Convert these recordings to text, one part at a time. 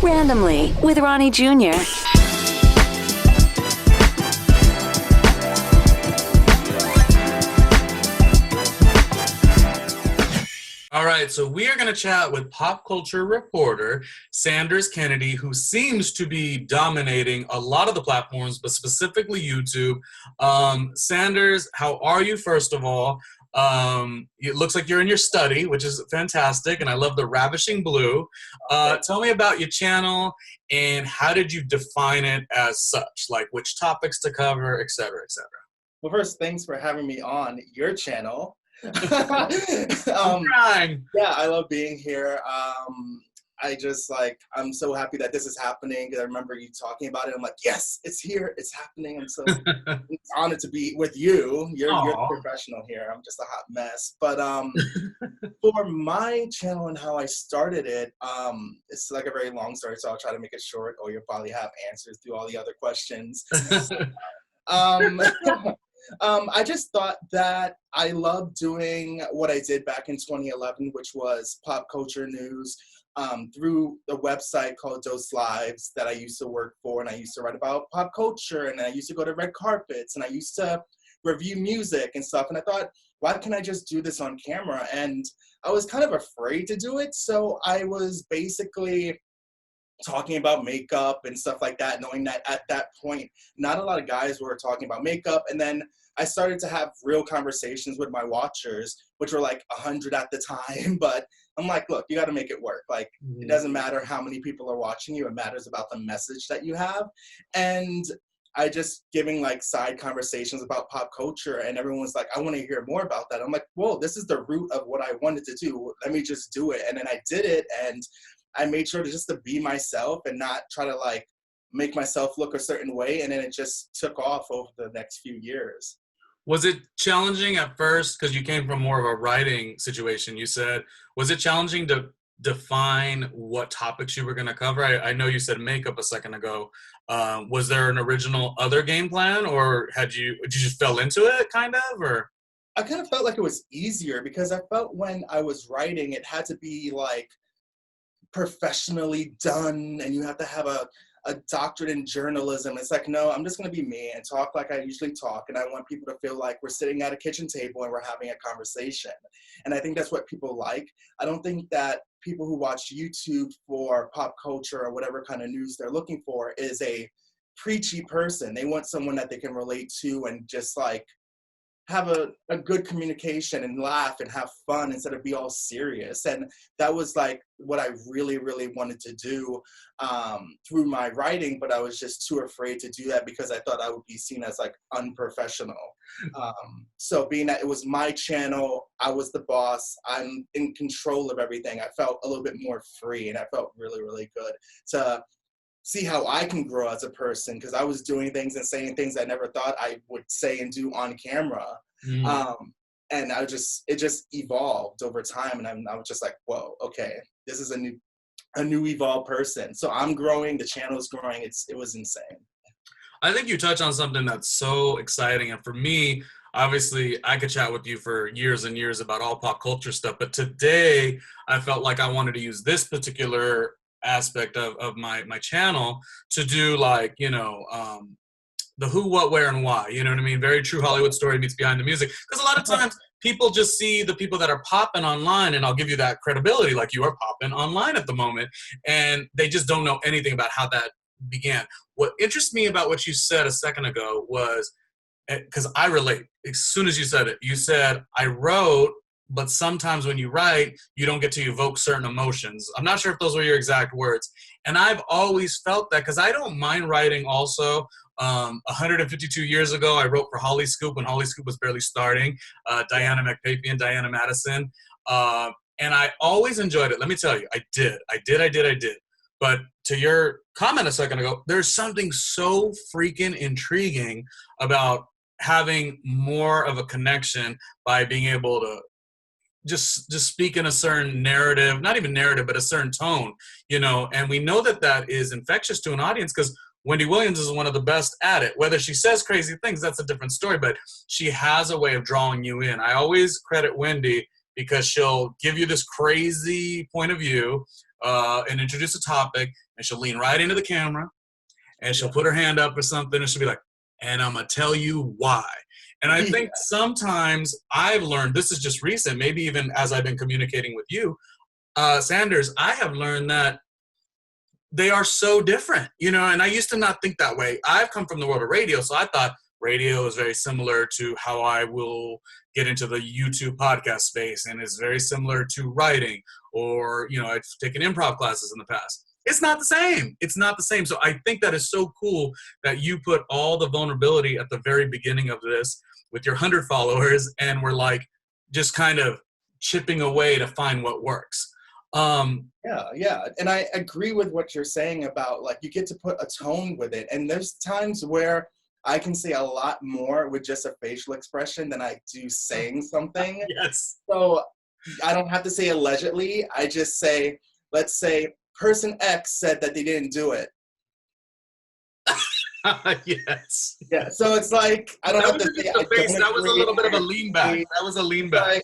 Randomly with Ronnie Jr. All right, so we are going to chat with pop culture reporter Sanders Kennedy, who seems to be dominating a lot of the platforms, but specifically YouTube. Sanders, how are you, first of all? It looks like you're in your study, which is fantastic, and I love the ravishing blue. Tell me about your channel, and how did you define it as such? Like which topics to cover, et cetera, et cetera. Well, first, thanks for having me on your channel. I'm trying. Yeah, I love being here. I'm so happy that this is happening. I remember you talking about it. I'm like, yes, it's here. It's happening. I'm so honored to be with you. You're the professional here. I'm just a hot mess. But for my channel and how I started it, it's like a very long story, so I'll try to make it short, or you'll probably have answers to all the other questions. I just thought that I loved doing what I did back in 2011, which was pop culture news through a website called Dose Lives that I used to work for, and I used to write about pop culture, and I used to go to red carpets, and I used to review music and stuff, and I thought, why can't I just do this on camera? And I was kind of afraid to do it, so I was basically talking about makeup and stuff like that, knowing that at that point, not a lot of guys were talking about makeup. And then I started to have real conversations with my watchers, which were like 100 at the time. But I'm like, look, you got to make it work. Like, it doesn't matter how many people are watching you. It matters about the message that you have. And I just giving like side conversations about pop culture, and everyone was like, I want to hear more about that. I'm like, whoa, this is the root of what I wanted to do. Let me just do it. And then I did it, and I made sure to be myself and not try to like make myself look a certain way. And then it just took off over the next few years. Was it challenging at first, because you came from more of a writing situation, you said, was it challenging to define what topics you were going to cover? I know you said makeup a second ago. Was there an original other game plan, or did you just fell into it kind of, or? I kind of felt like it was easier because I felt when I was writing, it had to be like professionally done, and you have to have a doctorate in journalism. It's like, no, I'm just going to be me and talk like I usually talk, and I want people to feel like we're sitting at a kitchen table and we're having a conversation. And I think that's what people like. I don't think that people who watch YouTube for pop culture or whatever kind of news they're looking for is a preachy person. They want someone that they can relate to and just like have a good communication and laugh and have fun instead of be all serious. And that was like what I really, really wanted to do through my writing, but I was just too afraid to do that because I thought I would be seen as like unprofessional. So being that it was my channel, I was the boss, I'm in control of everything, I felt a little bit more free, and I felt really, really good to see how I can grow as a person, because I was doing things and saying things I never thought I would say and do on camera. And it just evolved over time, and I was just like, whoa, okay, this is a new evolved person. So I'm growing, the channel is growing. It was insane. I think you touch on something that's so exciting, and for me, obviously, I could chat with you for years and years about all pop culture stuff, but today I felt like I wanted to use this particular aspect of my channel to do like, the who, what, where, and why, you know what I mean? Very true Hollywood story meets behind the music. Because a lot of times people just see the people that are popping online, and I'll give you that credibility, like you are popping online at the moment, and they just don't know anything about how that began. What interests me about what you said a second ago was, because I relate, as soon as you said it, you said, I wrote, but sometimes when you write, you don't get to evoke certain emotions. I'm not sure if those were your exact words. And I've always felt that, because I don't mind writing also. 152 years ago, I wrote for Holly Scoop when Holly Scoop was barely starting, Diana McPapian, Diana Madison. And I always enjoyed it. Let me tell you, I did. But to your comment a second ago, there's something so freaking intriguing about having more of a connection by being able to just speak in a certain narrative, not even narrative, but a certain tone, and we know that is infectious to an audience, because Wendy Williams is one of the best at it. Whether she says crazy things, that's a different story, but she has a way of drawing you in. I always credit Wendy because she'll give you this crazy point of view, and introduce a topic, and she'll lean right into the camera, and she'll put her hand up or something, and she'll be like, and I'm going to tell you why. And I think sometimes I've learned, this is just recent, maybe even as I've been communicating with you, Sanders, I have learned that they are so different, you know, and I used to not think that way. I've come from the world of radio, so I thought radio is very similar to how I will get into the YouTube podcast space, and it's very similar to writing, or, you know, I've taken improv classes in the past. It's not the same. It's not the same. So I think that is so cool that you put all the vulnerability at the very beginning of this with your 100 followers, and we're like just kind of chipping away to find what works. Yeah. And I agree with what you're saying about, like, you get to put a tone with it. And there's times where I can say a lot more with just a facial expression than I do saying something. Yes. So I don't have to say allegedly. I just say, let's say person X said that they didn't do it. Yes. Yeah. So it's like, I don't have to say. That was a little bit of a lean back. That was a lean back.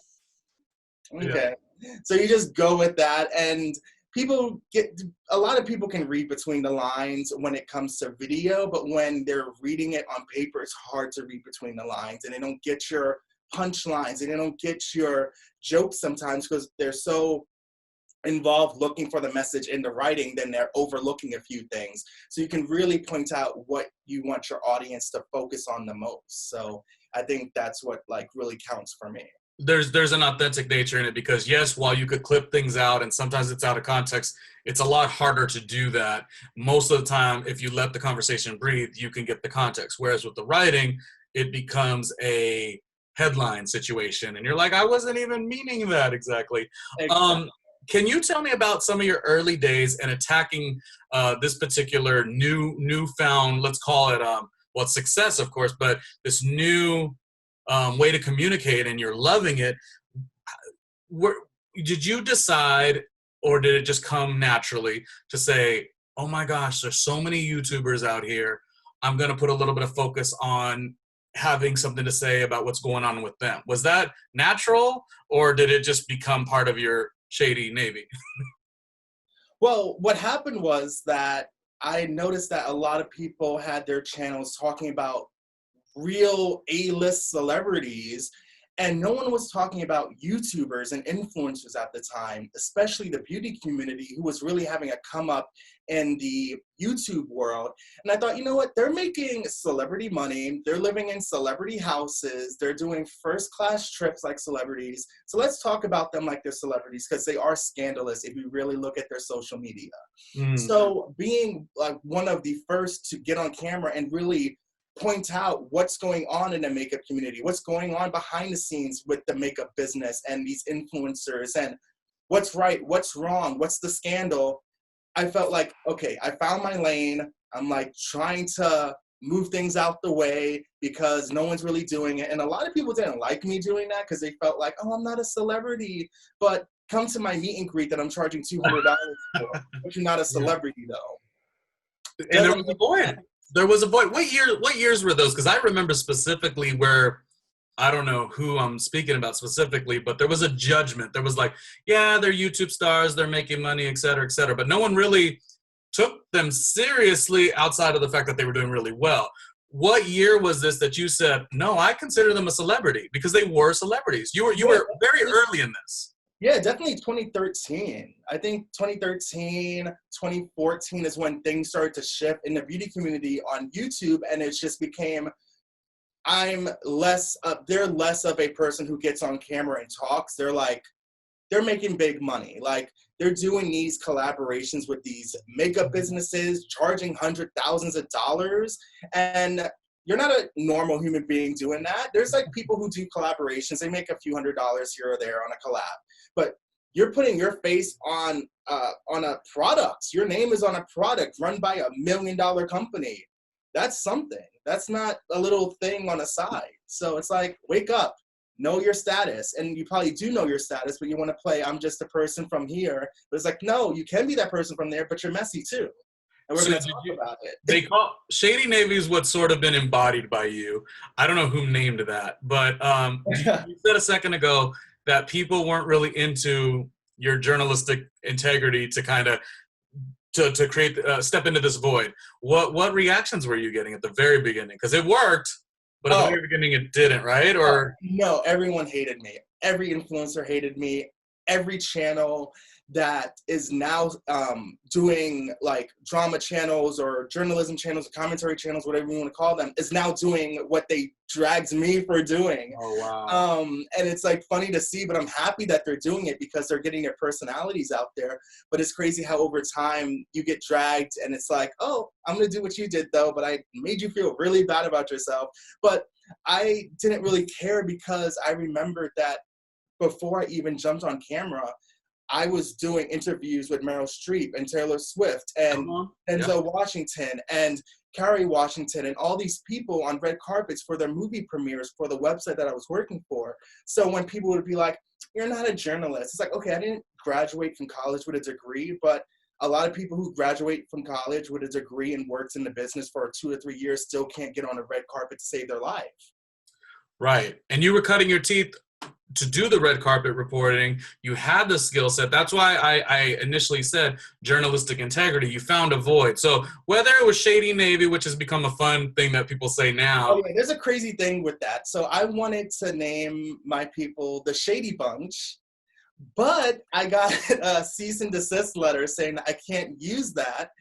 Okay. Yeah. So you just go with that, and a lot of people can read between the lines when it comes to video, but when they're reading it on paper, it's hard to read between the lines, and they don't get your punchlines, and they don't get your jokes sometimes because they're so involved looking for the message in the writing, then they're overlooking a few things. So you can really point out what you want your audience to focus on the most. So I think that's what, like, really counts for me. There's an authentic nature in it, because yes, while you could clip things out and sometimes it's out of context, it's a lot harder to do that. Most of the time, if you let the conversation breathe, you can get the context. Whereas with the writing, it becomes a headline situation, and you're like, I wasn't even meaning that exactly. Can you tell me about some of your early days and attacking this particular newfound, let's call it, well, success, of course, but this new way to communicate, and you're loving it. Did you decide, or did it just come naturally to say, oh my gosh, there's so many YouTubers out here, I'm going to put a little bit of focus on having something to say about what's going on with them? Was that natural, or did it just become part of your Shady Navy? Well, what happened was that I noticed that a lot of people had their channels talking about real A-list celebrities, and no one was talking about YouTubers and influencers at the time, especially the beauty community, who was really having a come up in the YouTube world. And I thought, you know what, they're making celebrity money, they're living in celebrity houses, they're doing first class trips like celebrities, so let's talk about them like they're celebrities, because they are scandalous if you really look at their social media. So being like one of the first to get on camera and really point out what's going on in the makeup community, what's going on behind the scenes with the makeup business and these influencers, and what's right, what's wrong, what's the scandal. I felt like, okay, I found my lane. I'm like trying to move things out the way because no one's really doing it. And a lot of people didn't like me doing that because they felt like, oh, I'm not a celebrity, but come to my meet and greet that I'm charging $200 for, but you're not a celebrity though. And there was a void. There was a void. What years were those? Because I remember specifically where, I don't know who I'm speaking about specifically, but there was a judgment. There was like, yeah, they're YouTube stars, they're making money, et cetera, et cetera. But no one really took them seriously outside of the fact that they were doing really well. What year was this that you said, no, I consider them a celebrity? Because they were celebrities. You were very early in this. Yeah, definitely 2013. I think 2013, 2014 is when things started to shift in the beauty community on YouTube, and it just became, they're less of a person who gets on camera and talks. They're like, they're making big money. Like, they're doing these collaborations with these makeup businesses, charging thousands of dollars, and you're not a normal human being doing that. There's like people who do collaborations. They make a few $100s here or there on a collab, but you're putting your face on a product. Your name is on a product run by $1 million company. That's something. That's not a little thing on a side. So it's like, wake up, know your status. And you probably do know your status, but you want to play, I'm just a person from here. But it's like, no, you can be that person from there, but you're messy too. And we're going to talk about it. They call Shady Navy is what's sort of been embodied by you. I don't know who named that, but you said a second ago that people weren't really into your journalistic integrity to kind of to create step into this void. What reactions were you getting at the very beginning? Because it worked, but at the very beginning it didn't, right? Or no, everyone hated me. Every influencer hated me. Every channel that is now doing like drama channels or journalism channels, commentary channels, whatever you want to call them, is now doing what they dragged me for doing. Oh wow. And it's like funny to see, but I'm happy that they're doing it because they're getting their personalities out there. But it's crazy how over time you get dragged and it's like, oh, I'm gonna do what you did though, but I made you feel really bad about yourself. But I didn't really care because I remembered that before I even jumped on camera, I was doing interviews with Meryl Streep and Taylor Swift and Denzel Washington and Kerry Washington and all these people on red carpets for their movie premieres for the website that I was working for. So when people would be like, you're not a journalist, it's like, okay, I didn't graduate from college with a degree, but a lot of people who graduate from college with a degree and worked in the business for 2 or 3 years still can't get on a red carpet to save their life. Right. And you were cutting your teeth to do the red carpet reporting. You had the skill set. That's why I initially said journalistic integrity. You found a void. So whether it was Shady Navy, which has become a fun thing that people say now. Oh, yeah, there's a crazy thing with that. So I wanted to name my people the Shady Bunch, but I got a cease and desist letter saying I can't use that.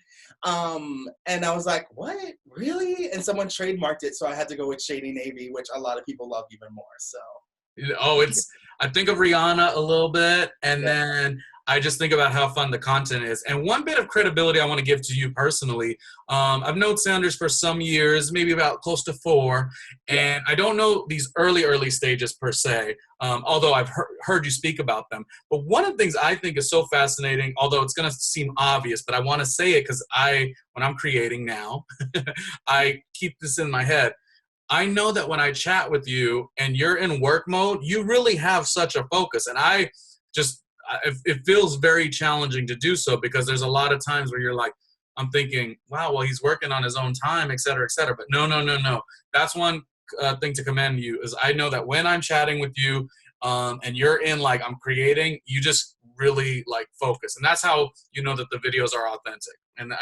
And I was like, what? Really? And someone trademarked it, so I had to go with Shady Navy, which a lot of people love even more. So. Oh, I think of Rihanna a little bit, and then I just think about how fun the content is. And one bit of credibility I want to give to you personally, I've known Sanders for some years, maybe about close to 4, and I don't know these early stages per se, although I've heard you speak about them. But one of the things I think is so fascinating, although it's going to seem obvious, but I want to say it because when I'm creating now, I keep this in my head. I know that when I chat with you and you're in work mode, you really have such a focus. And it feels very challenging to do so because there's a lot of times where you're like, I'm thinking, wow, well, he's working on his own time, et cetera, et cetera. But no. That's one thing to commend you is I know that when I'm chatting with you and you're in like I'm creating, you just really like focus. And that's how you know that the videos are authentic. And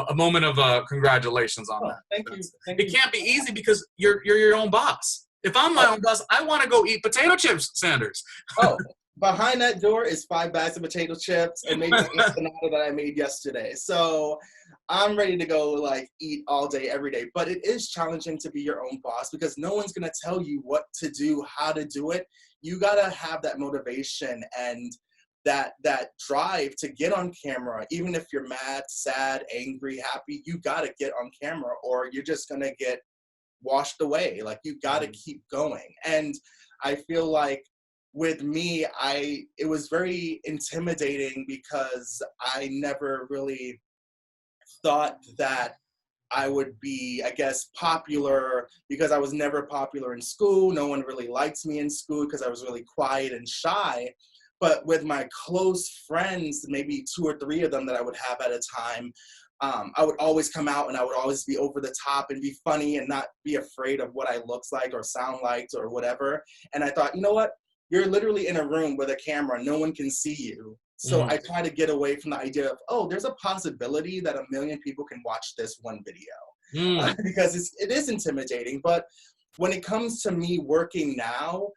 a moment of congratulations on that. Thank you. It can't be easy because you're your own boss. If I'm my own boss, I want to go eat potato chips, Sanders. Oh, behind that door is 5 bags of potato chips and maybe an empanada that I made yesterday. So I'm ready to go like eat all day, every day. But it is challenging to be your own boss because no one's going to tell you what to do, how to do it. You got to have that motivation and that drive to get on camera. Even if you're mad, sad, angry, happy, you got to get on camera or you're just going to get washed away. Like you got to keep going. And I feel like with me, it was very intimidating because I never really thought that I would be, I guess, popular because I was never popular in school. No one really liked me in school because I was really quiet and shy. But with my close friends, maybe 2 or 3 of them that I would have at a time, I would always come out and I would always be over the top and be funny and not be afraid of what I looked like or sound like or whatever. And I thought, you know what? You're literally in a room with a camera. No one can see you. So I try to get away from the idea of, oh, there's a possibility that 1 million people can watch this one video. Because it is intimidating. But when it comes to me working now,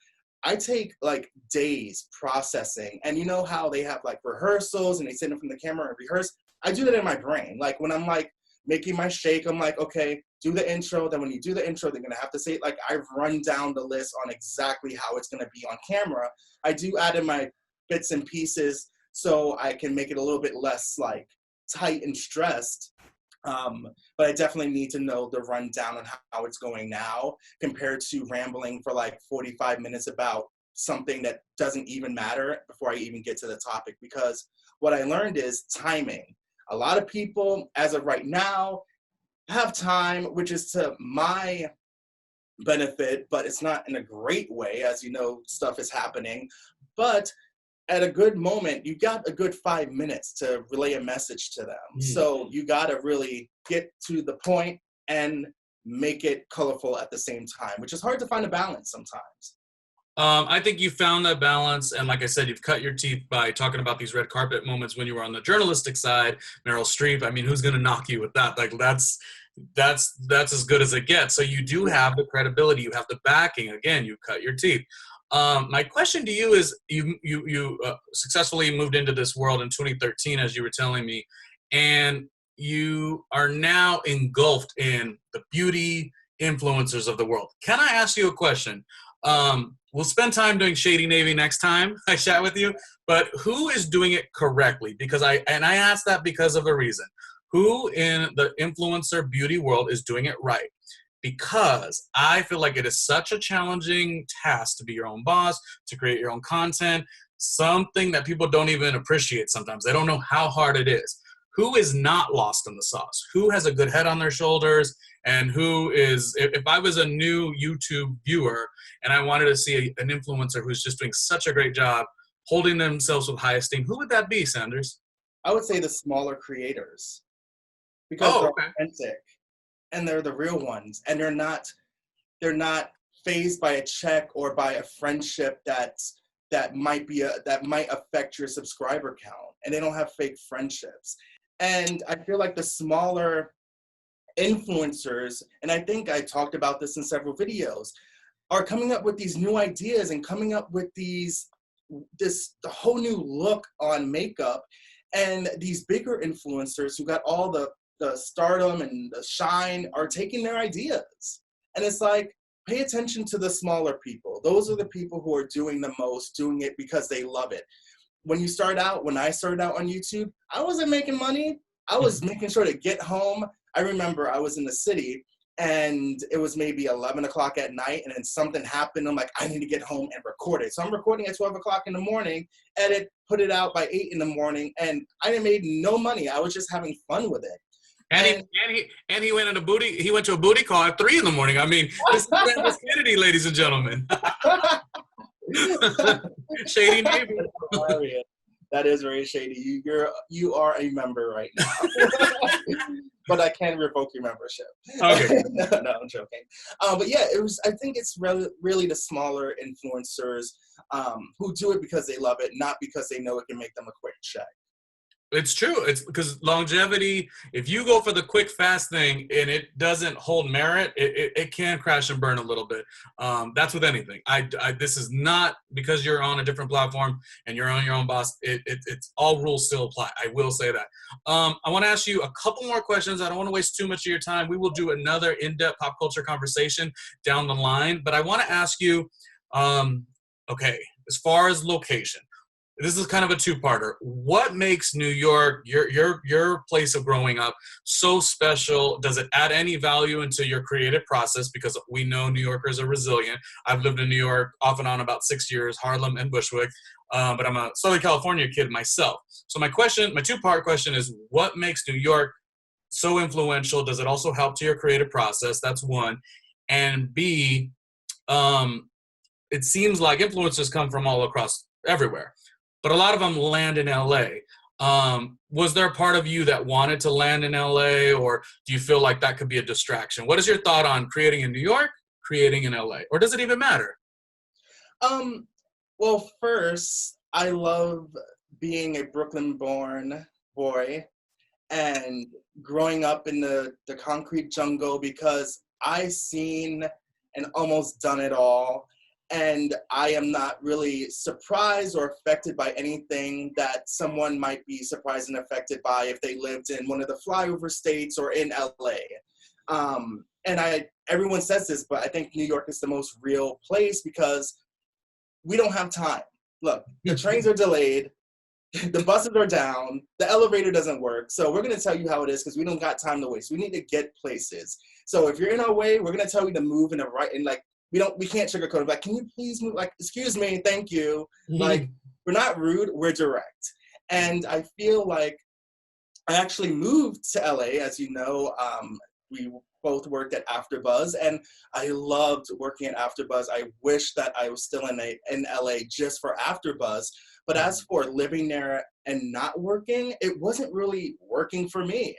I take like days processing. And you know how they have like rehearsals and they sit in front of the camera and rehearse? I do that in my brain. Like when I'm like making my shake, I'm like, okay, do the intro. Then when you do the intro, they're gonna have to say it. Like I've run down the list on exactly how it's gonna be on camera. I do add in my bits and pieces so I can make it a little bit less like tight and stressed. But I definitely need to know the rundown on how it's going now compared to rambling for like 45 minutes about something that doesn't even matter before I even get to the topic. Because what I learned is timing. A lot of people, as of right now, have time, which is to my benefit, but it's not in a great way. As you know, stuff is happening. But at a good moment, you got a good 5 minutes to relay a message to them. So you got to really get to the point and make it colorful at the same time, which is hard to find a balance sometimes. I think you found that balance, and like I said, you've cut your teeth by talking about these red carpet moments when you were on the journalistic side. Meryl Streep, I mean, who's going to knock you with that? Like that's as good as it gets. So you do have the credibility, you have the backing. Again, you cut your teeth. My question to you is: you successfully moved into this world in 2013, as you were telling me, and you are now engulfed in the beauty influencers of the world. Can I ask you a question? We'll spend time doing Shady Navy next time I chat with you, but who is doing it correctly? Because I ask that because of a reason. Who in the influencer beauty world is doing it right? Because I feel like it is such a challenging task to be your own boss, to create your own content, something that people don't even appreciate sometimes. They don't know how hard it is. Who is not lost in the sauce? Who has a good head on their shoulders? And who is, if I was a new YouTube viewer and I wanted to see an influencer who's just doing such a great job holding themselves with high esteem, who would that be, Sanders? I would say the smaller creators, because they're Okay. authentic and they're the real ones, and they're not phased by a check or by a friendship that might affect your subscriber count, and they don't have fake friendships. And I feel like the smaller influencers, and I think I talked about this in several videos, are coming up with these new ideas and coming up with the whole new look on makeup. And these bigger influencers who got all the stardom and the shine are taking their ideas. And it's like, pay attention to the smaller people. Those are the people who are doing the most, doing it because they love it. When I started out on YouTube, I wasn't making money. I was making sure to get home. I remember I was in the city and it was maybe 11 o'clock at night, and then something happened. I'm like, I need to get home and record it. So I'm recording at 12 o'clock in the morning, edit, put it out by 8 in the morning, and I didn't make no money. I was just having fun with it. And he went on a booty. He went to a booty call at 3 in the morning. I mean, this is Sanders Kennedy, ladies and gentlemen. Shady Navy. That is very shady. You are a member right now, but I can revoke your membership. Okay. No, I'm joking. But yeah, I think it's really the smaller influencers who do it because they love it, not because they know it can make them a quick check. It's true. It's because longevity, if you go for the quick, fast thing and it doesn't hold merit, it can crash and burn a little bit. That's with anything. This is not because you're on a different platform and you're on your own boss. It's all rules still apply. I will say that. I want to ask you a couple more questions. I don't want to waste too much of your time. We will do another in-depth pop culture conversation down the line. But I want to ask you, okay, as far as location, this is kind of a two-parter. What makes New York, your place of growing up, so special? Does it add any value into your creative process? Because we know New Yorkers are resilient. I've lived in New York off and on about 6 years, Harlem and Bushwick, but I'm a Southern California kid myself. So my two-part question is, what makes New York so influential? Does it also help to your creative process? That's one. And B, it seems like influencers come from all across everywhere, but a lot of them land in LA. Was there a part of you that wanted to land in LA, or do you feel like that could be a distraction? What is your thought on creating in New York, creating in LA, or does it even matter? Well, first, I love being a Brooklyn-born boy and growing up in the concrete jungle, because I seen and almost done it all. And I am not really surprised or affected by anything that someone might be surprised and affected by if they lived in one of the flyover states or in LA. And everyone says this, but I think New York is the most real place because we don't have time. Look, the trains are delayed, the buses are down, the elevator doesn't work. So we're gonna tell you how it is because we don't got time to waste. We need to get places. So if you're in our way, we're gonna tell you to move in the right, and like, we can't sugarcoat it. Like, can you please move? Like, excuse me, thank you. Like, we're not rude, we're direct. And I feel like I actually moved to LA, as you know. We both worked at Afterbuzz, and I loved working at Afterbuzz. I wish that I was still in LA just for Afterbuzz. But as for living there and not working, it wasn't really working for me.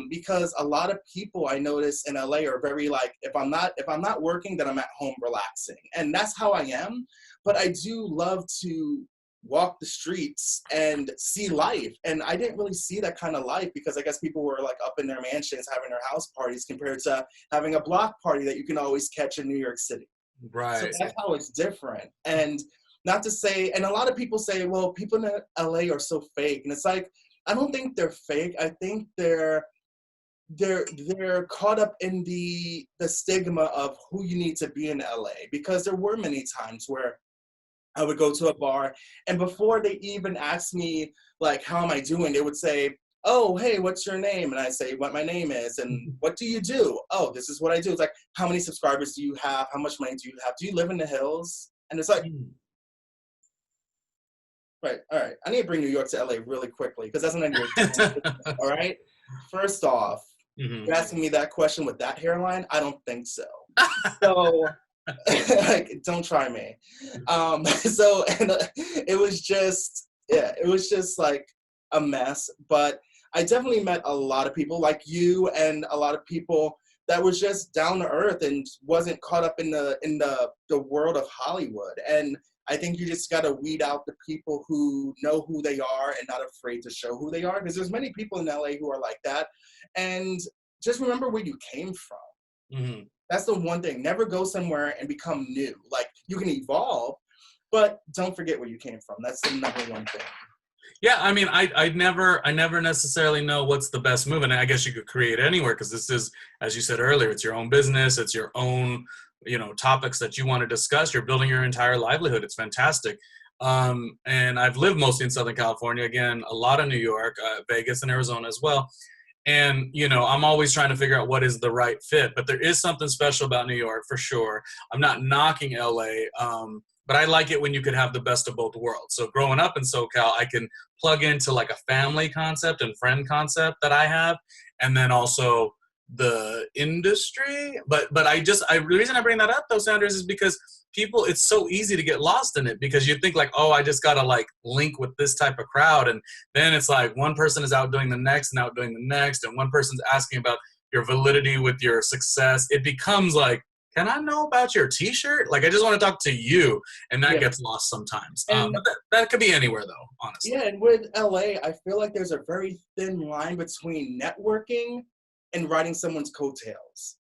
Because a lot of people I notice in LA are very like, if I'm not working, then I'm at home relaxing. And that's how I am. But I do love to walk the streets and see life. And I didn't really see that kind of life because I guess people were like up in their mansions having their house parties compared to having a block party that you can always catch in New York City. Right. So that's how it's different. And not to say, and a lot of people say, well, people in LA are so fake. And it's like, I don't think they're fake. I think they're caught up in the stigma of who you need to be in LA, because there were many times where I would go to a bar and before they even asked me like, how am I doing? They would say, oh, hey, what's your name? And I say what my name is. And what do you do? Oh, this is what I do. It's like, how many subscribers do you have? How much money do you have? Do you live in the hills? And it's like, right, all right. I need to bring New York to LA really quickly because that's not your all right? First off, you're asking me that question with that hairline? I don't think so. So, like, don't try me. So, and it was just, yeah, it was just like a mess. But I definitely met a lot of people like you and a lot of people that was just down to earth and wasn't caught up in the world of Hollywood. And I think you just got to weed out the people who know who they are and not afraid to show who they are, because there's many people in LA who are like that. And just remember where you came from. That's the one thing. Never go somewhere and become new. Like, you can evolve, but don't forget where you came from. That's the number one thing. Yeah, I mean, I never necessarily know what's the best move, and I guess you could create anywhere because this is, as you said earlier, it's your own business, it's your own, you know, topics that you want to discuss. You're building your entire livelihood. It's fantastic. And I've lived mostly in Southern California, again, a lot of New York, Vegas, and Arizona as well. And, you know, I'm always trying to figure out what is the right fit, but there is something special about New York for sure. I'm not knocking LA, but I like it when you could have the best of both worlds. So growing up in SoCal, I can plug into like a family concept and friend concept that I have, and then also the industry. But the reason I bring that up though, Sanders, is because people, it's so easy to get lost in it because you think like, oh, I just got to like link with this type of crowd. And then it's like one person is outdoing the next and outdoing the next. And one person's asking about your validity with your success. It becomes like, can I know about your t-shirt? Like, I just want to talk to you. And that gets lost sometimes. But that could be anywhere though, honestly. Yeah, and with LA, I feel like there's a very thin line between networking and riding someone's coattails.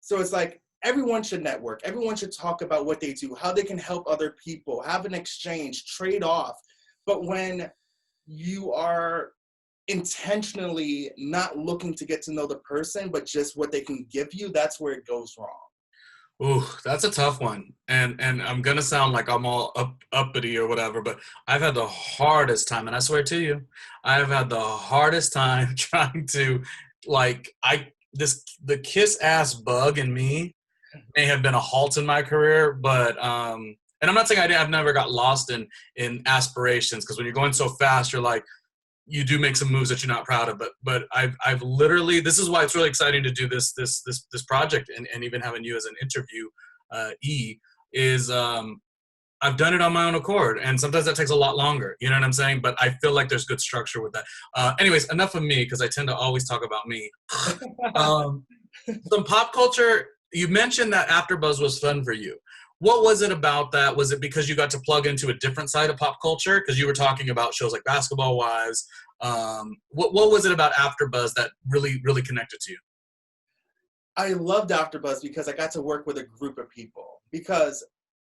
So it's like, everyone should network. Everyone should talk about what they do, how they can help other people, have an exchange, trade off. But when you are intentionally not looking to get to know the person, but just what they can give you, that's where it goes wrong. Ooh, that's a tough one. And I'm going to sound like I'm all uppity or whatever, but I've had the hardest time, and I swear to you, I've had the hardest time trying to, like, the kiss-ass bug in me may have been a halt in my career, but and I'm not saying I've never got lost in aspirations, because when you're going so fast, you're like, you do make some moves that you're not proud of, but I've literally, this is why it's really exciting to do this project and even having you as an interview, I've done it on my own accord, and sometimes that takes a lot longer, you know what I'm saying? But I feel like there's good structure with that. Anyways, enough of me, because I tend to always talk about me. Some pop culture. You mentioned that Afterbuzz was fun for you. What was it about that? Was it because you got to plug into a different side of pop culture? Because you were talking about shows like Basketball Wives. What was it about Afterbuzz that really, really connected to you? I loved Afterbuzz because I got to work with a group of people. Because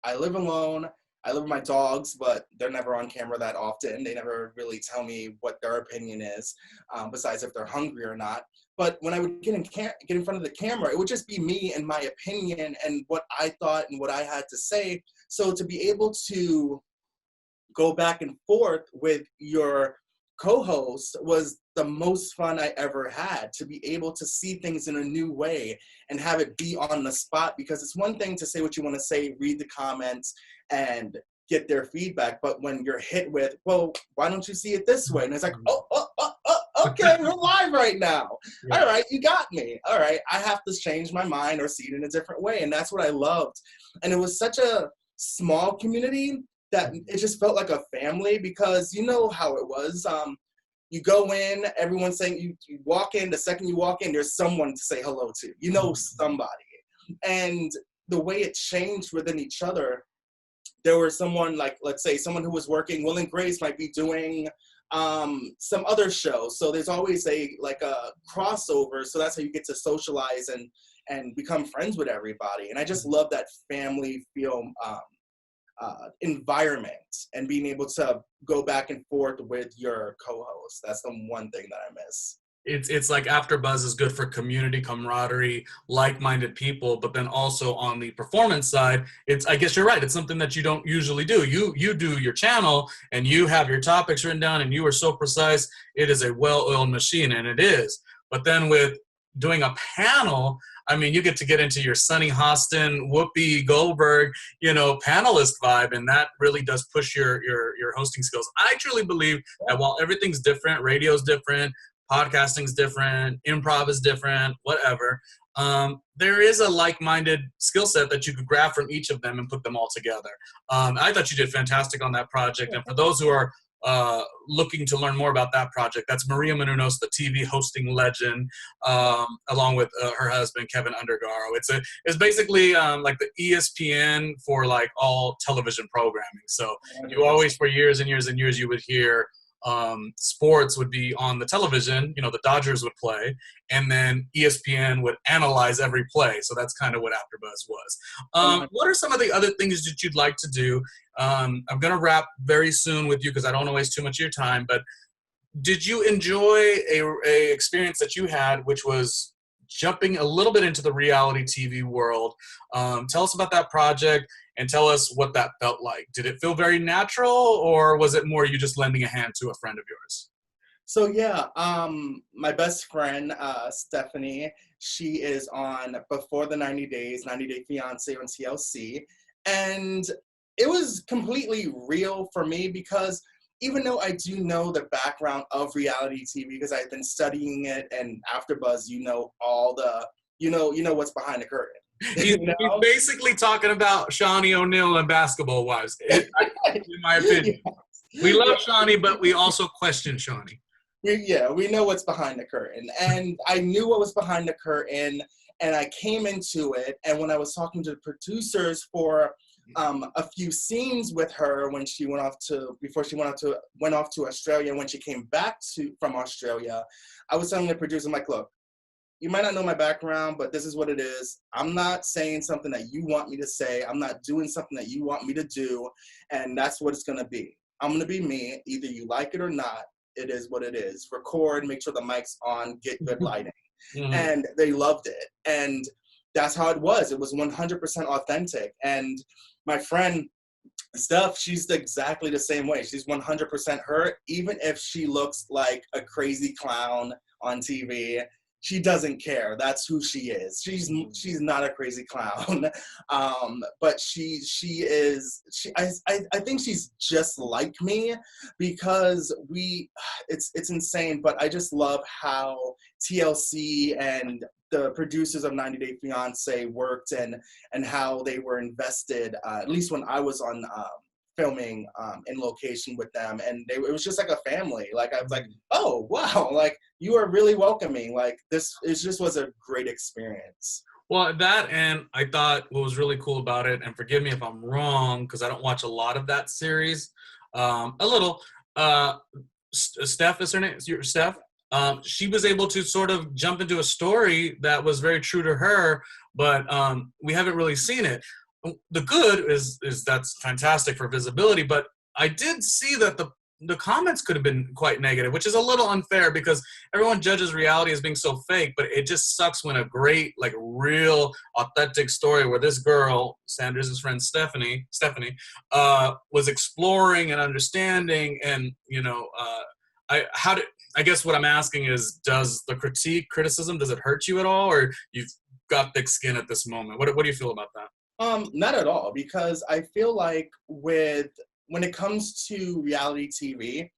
I live alone. I live with my dogs, but they're never on camera that often. They never really tell me what their opinion is, besides if they're hungry or not. But when I would get in front of the camera, it would just be me and my opinion and what I thought and what I had to say. So to be able to go back and forth with your co-host was the most fun I ever had, to be able to see things in a new way and have it be on the spot, because it's one thing to say what you want to say, read the comments and get their feedback. But when you're hit with, well, why don't you see it this way? And it's like, okay, we're live right now. Yeah. All right, you got me. All right, I have to change my mind or see it in a different way. And that's what I loved. And it was such a small community that it just felt like a family, because you know how it was. you go in, everyone's saying, you walk in, the second you walk in, there's someone to say hello to. You know somebody. And the way it changed within each other, there was someone like, let's say, someone who was working, Will and Grace might be doing some other show. So there's always a crossover. So that's how you get to socialize and become friends with everybody. And I just love that family feel environment and being able to go back and forth with your co-host. That's the one thing that I miss. It's like Afterbuzz is good for community, camaraderie, like-minded people, but then also on the performance side, I guess you're right, it's something that you don't usually do. You do your channel and you have your topics written down and you are so precise. It is a well-oiled machine, and it is. But then with doing a panel, I mean, you get to get into your Sunny Hostin, Whoopi Goldberg, panelist vibe, and that really does push your hosting skills. I truly believe that while everything's different, radio's different, podcasting's different, improv is different, whatever, there is a like-minded skill set that you could grab from each of them and put them all together. I thought you did fantastic on that project, and for those who are looking to learn more about that project, that's Maria Menounos, the TV hosting legend, along with her husband Kevin Undergaro. It's basically like the ESPN for like all television programming. So you always, for years and years and years, you would hear sports would be on the television, the Dodgers would play, and then ESPN would analyze every play. So that's kind of what AfterBuzz was. What are some of the other things that you'd like to do? I'm going to wrap very soon with you because I don't want to waste too much of your time, but did you enjoy a experience that you had, which was jumping a little bit into the reality TV world? Tell us about that project and tell us what that felt like. Did it feel very natural, or was it more you just lending a hand to a friend of yours? So yeah, my best friend, Stephanie, she is on Before the 90 Day Fiance on TLC. And it was completely real for me because even though I do know the background of reality TV because I've been studying it, and AfterBuzz, all the, what's behind the curtain. He's basically talking about Shawnee O'Neal and Basketball Wives, in my opinion. Yes. We love Shawnee, but we also question Shawnee. We know what's behind the curtain. And I knew what was behind the curtain, and I came into it. And when I was talking to the producers for a few scenes with her when she went off to Australia, when she came back from Australia, I was telling the producer, I'm like, look, you might not know my background, but this is what it is. I'm not saying something that you want me to say. I'm not doing something that you want me to do. And that's what it's going to be. I'm going to be me. Either you like it or not. It is what it is. Record, make sure the mic's on, get good lighting. Mm-hmm. And they loved it. And that's how it was. It was 100% authentic. And my friend, Steph, she's exactly the same way. She's 100% her. Even if she looks like a crazy clown on TV, she doesn't care. That's who she is. She's not a crazy clown, but I think she's just like me because it's insane. But I just love how TLC and the producers of 90 Day Fiance worked and how they were invested. At least when I was on filming in location with them, and it was just like a family. Like I was like, oh wow, like you are really welcoming. Like it just was a great experience. Well, that, and I thought what was really cool about it, and forgive me if I'm wrong because I don't watch a lot of that series. A little. Steph is her name. Steph. She was able to sort of jump into a story that was very true to her, but we haven't really seen it. The good is that's fantastic for visibility, but I did see that the comments could have been quite negative, which is a little unfair because everyone judges reality as being so fake, but it just sucks when a great, like real authentic story where this girl, Sanders' friend Stephanie, was exploring and understanding, and I guess what I'm asking is, does the criticism, does it hurt you at all, or you've got thick skin at this moment? What do you feel about that? Not at all, because I feel like when it comes to reality TV,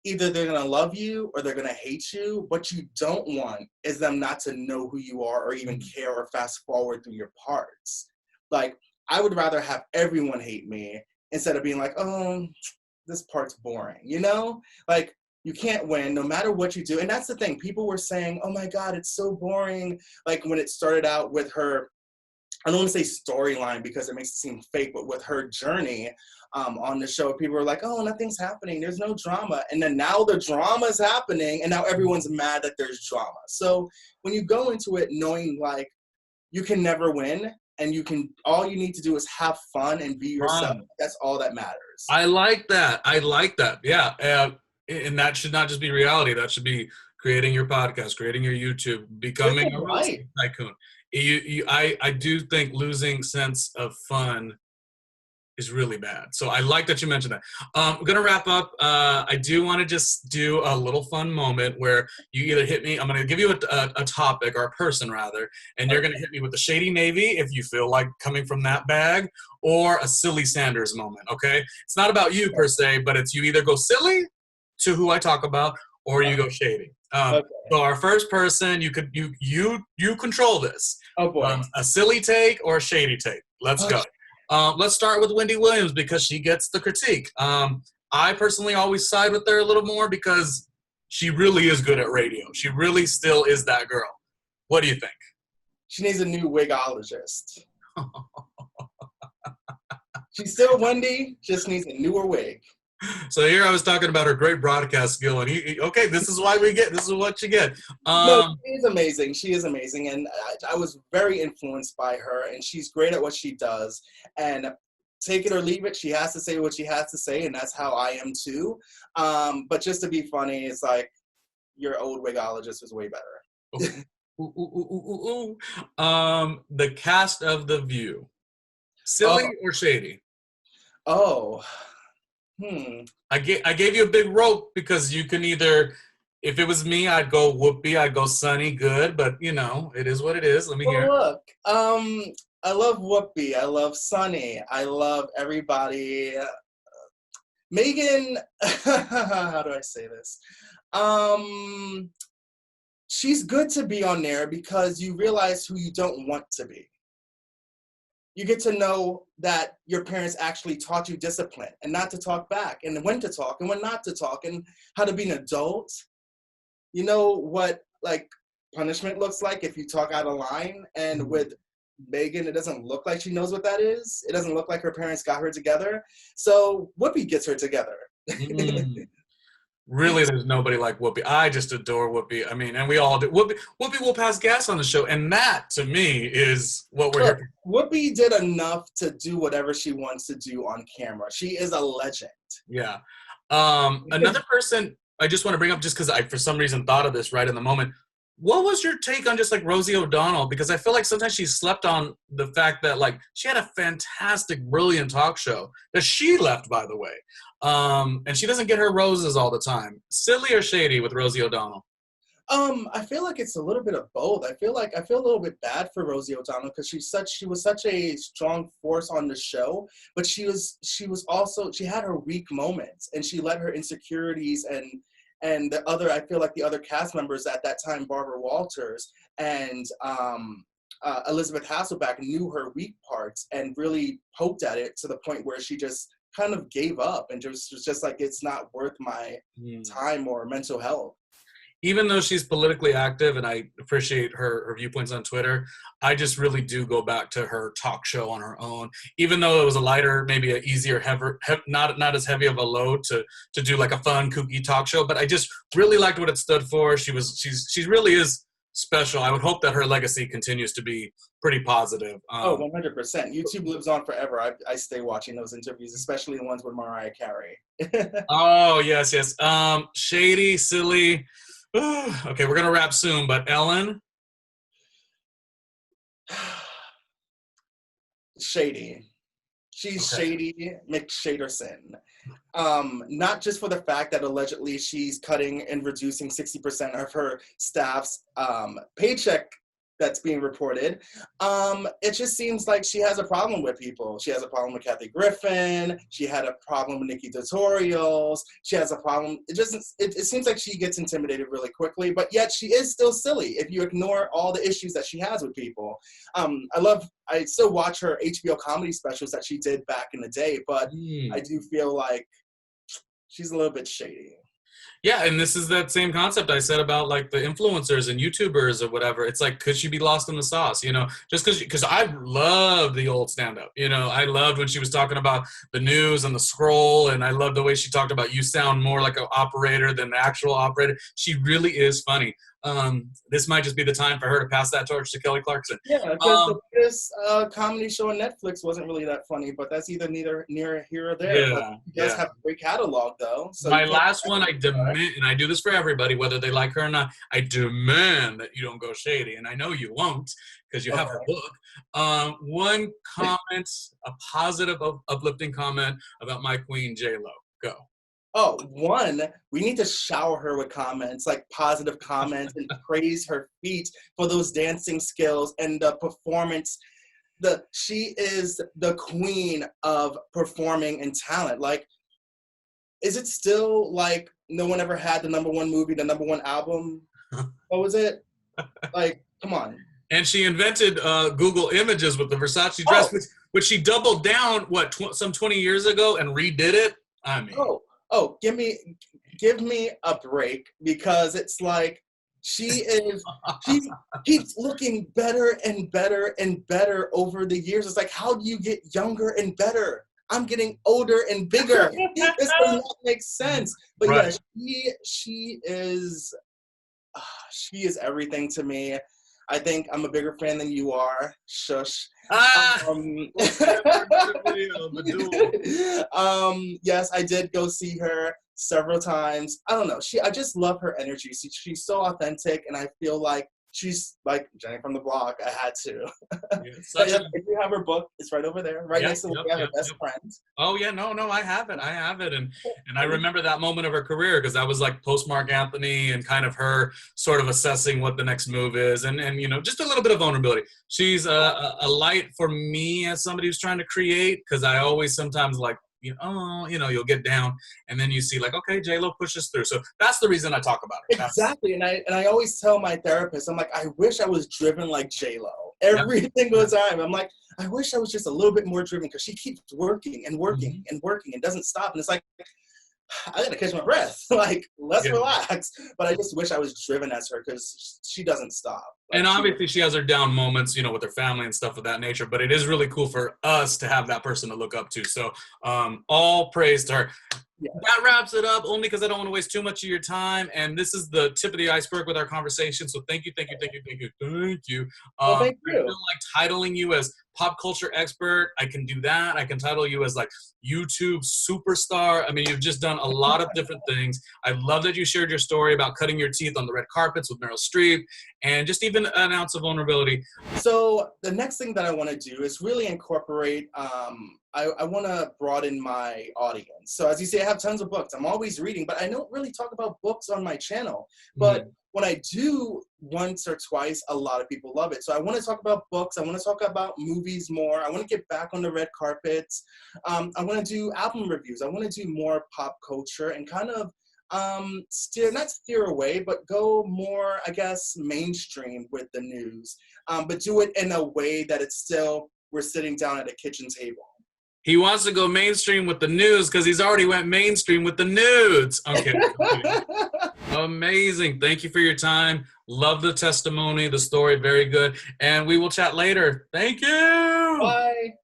either they're going to love you or they're going to hate you. What you don't want is them not to know who you are or even care or fast forward through your parts. Like, I would rather have everyone hate me instead of being like, oh, this part's boring, Like, You can't win no matter what you do. And that's the thing. People were saying, oh my God, it's so boring. Like when it started out with her, I don't want to say storyline because it makes it seem fake, but with her journey on the show, people were like, oh, nothing's happening. There's no drama. And then now the drama is happening and now everyone's mad that there's drama. So when you go into it knowing like you can never win and all you need to do is have fun and be yourself. That's all that matters. I like that. Yeah. And that should not just be reality. That should be creating your podcast, creating your YouTube, becoming a real estate tycoon. I do think losing sense of fun is really bad. So I like that you mentioned that. I'm going to wrap up. I do want to just do a little fun moment where you either hit me, I'm going to give you a topic, or a person rather, and you're going to hit me with the Shady Navy if you feel like coming from that bag, or a silly Sanders moment, okay? It's not about you per se, but it's you either go silly to who I talk about, or you go shady. So our first person, you control this. Oh boy. A silly take or a shady take. Let's go. Let's start with Wendy Williams because she gets the critique. I personally always side with her a little more because she really is good at radio. She really still is that girl. What do you think? She needs a new wigologist. She's still Wendy, just needs a newer wig. So here I was talking about her great broadcast skill, and okay, this is what you get. No, she is amazing. She is amazing, and I was very influenced by her, and she's great at what she does. And take it or leave it, she has to say what she has to say, and that's how I am too. But just to be funny, it's like your old wigologist was way better. The cast of The View, silly or shady? I gave you a big rope because you can either, if it was me, I'd go Whoopi, I'd go Sunny, good, but you know, it is what it is. Let me hear. Look, I love Whoopi, I love Sunny, I love everybody. Megan, how do I say this? She's good to be on there because you realize who you don't want to be. You get to know that your parents actually taught you discipline and not to talk back and when to talk and when not to talk and how to be an adult. You know what like punishment looks like if you talk out of line. And with Megan, it doesn't look like she knows what that is. It doesn't look like her parents got her together. So Whoopi gets her together. Really, there's nobody like Whoopi. I just adore Whoopi. I mean, and we all do. Whoopi will pass gas on the show, and that, to me, is what we're here for. Whoopi did enough to do whatever she wants to do on camera. She is a legend. Yeah. Another person I just want to bring up, just because I, for some reason, thought of this right in the moment. What was your take on just like Rosie O'Donnell? Because I feel like sometimes she slept on the fact that like she had a fantastic, brilliant talk show that she left, by the way. And she doesn't get her roses all the time. Silly or shady with Rosie O'Donnell? I feel like it's a little bit of both. I feel a little bit bad for Rosie O'Donnell because she was such a strong force on the show, but she had her weak moments and she let her insecurities and I feel like the other cast members at that time, Barbara Walters and Elizabeth Hasselbeck, knew her weak parts and really poked at it to the point where she just kind of gave up and was just like, it's not worth my time or mental health. Even though she's politically active and I appreciate her viewpoints on Twitter, I just really do go back to her talk show on her own. Even though it was a lighter, maybe an easier, not as heavy of a load to do like a fun, kooky talk show, but I just really liked what it stood for. She really is special. I would hope that her legacy continues to be pretty positive. 100%. YouTube lives on forever. I stay watching those interviews, especially the ones with Mariah Carey. Oh, yes. Shady, silly. Okay, we're going to wrap soon, but Ellen? Shady. She's okay. Shady McShaderson. Not just for the fact that allegedly she's cutting and reducing 60% of her staff's paycheck that's being reported. It just seems like she has a problem with people. She has a problem with Kathy Griffin. She had a problem with Nikki Tutorials. She has a problem. It seems like she gets intimidated really quickly, but yet she is still silly if you ignore all the issues that she has with people. I still watch her HBO comedy specials that she did back in the day, but I do feel like she's a little bit shady. Yeah, and this is that same concept I said about like the influencers and YouTubers or whatever. It's like, could she be lost in the sauce? You know, just because I loved the old stand-up. You know, I loved when she was talking about the news and the scroll, and I loved the way she talked about you sound more like an operator than the actual operator. She really is funny. This might just be the time for her to pass that torch to Kelly Clarkson. Yeah, because the biggest comedy show on Netflix wasn't really that funny, but that's either near here or there. But Yeah, it does have a great catalog, though. So my last one, I demand, and I do this for everybody, whether they like her or not, I demand that you don't go Shady, and I know you won't because you have her book. One comment, a positive, uplifting comment about my queen, J-Lo. Go. Oh, one, we need to shower her with comments, like positive comments, and praise her feat for those dancing skills and the performance. She is the queen of performing and talent. Like, is it still like no one ever had the #1 movie, the #1 album? What was it? Like, come on. And she invented Google Images with the Versace dress, which she doubled down, some 20 years ago and redid it? I mean. Give me a break, because it's like she keeps looking better and better and better over the years. It's like, how do you get younger and better? I'm getting older and bigger. This does not make sense. But right. Yeah, she is everything to me. I think I'm a bigger fan than you are. Shush. Yes, I did go see her several times. I don't know. I just love her energy. She's so authentic, and I feel like she's like Jenny from the block. I had to. If you have her book, it's right over there, right next to her best friend. Oh yeah, no, I have it, and I remember that moment of her career, because that was like post Mark Anthony and kind of her sort of assessing what the next move is, and you know, just a little bit of vulnerability. She's a light for me as somebody who's trying to create, because I always sometimes like, you'll get down, and then you see like, okay, J-Lo pushes through. So that's the reason I talk about it. Exactly, and I always tell my therapist, I'm like, I wish I was driven like J-Lo every single time. I'm like, I wish I was just a little bit more driven, because she keeps working and working and working and doesn't stop. And it's like, I gotta catch my breath. Like, let's relax. But I just wish I was driven as her, because she doesn't stop. Like, and obviously she has her down moments, with her family and stuff of that nature. But it is really cool for us to have that person to look up to. So all praise to her. Yeah. That wraps it up, only because I don't want to waste too much of your time. And this is the tip of the iceberg with our conversation. So thank you. Thank you. I feel like titling you as pop culture expert, I can do that. I can title you as like YouTube superstar. I mean, you've just done a lot of different things. I love that you shared your story about cutting your teeth on the red carpets with Meryl Streep, and just even an ounce of vulnerability. So the next thing that I want to do is really incorporate, I want to broaden my audience. So as you say, I have tons of books. I'm always reading, but I don't really talk about books on my channel. But when I do once or twice, a lot of people love it. So I want to talk about books. I want to talk about movies more. I want to get back on the red carpets. I want to do album reviews. I want to do more pop culture and kind of not steer away, but go more, I guess, mainstream with the news. But do it in a way that it's still, we're sitting down at a kitchen table. He wants to go mainstream with the news because he's already went mainstream with the nudes. Okay. Amazing. Thank you for your time. Love the testimony, the story. Very good. And we will chat later. Thank you. Bye.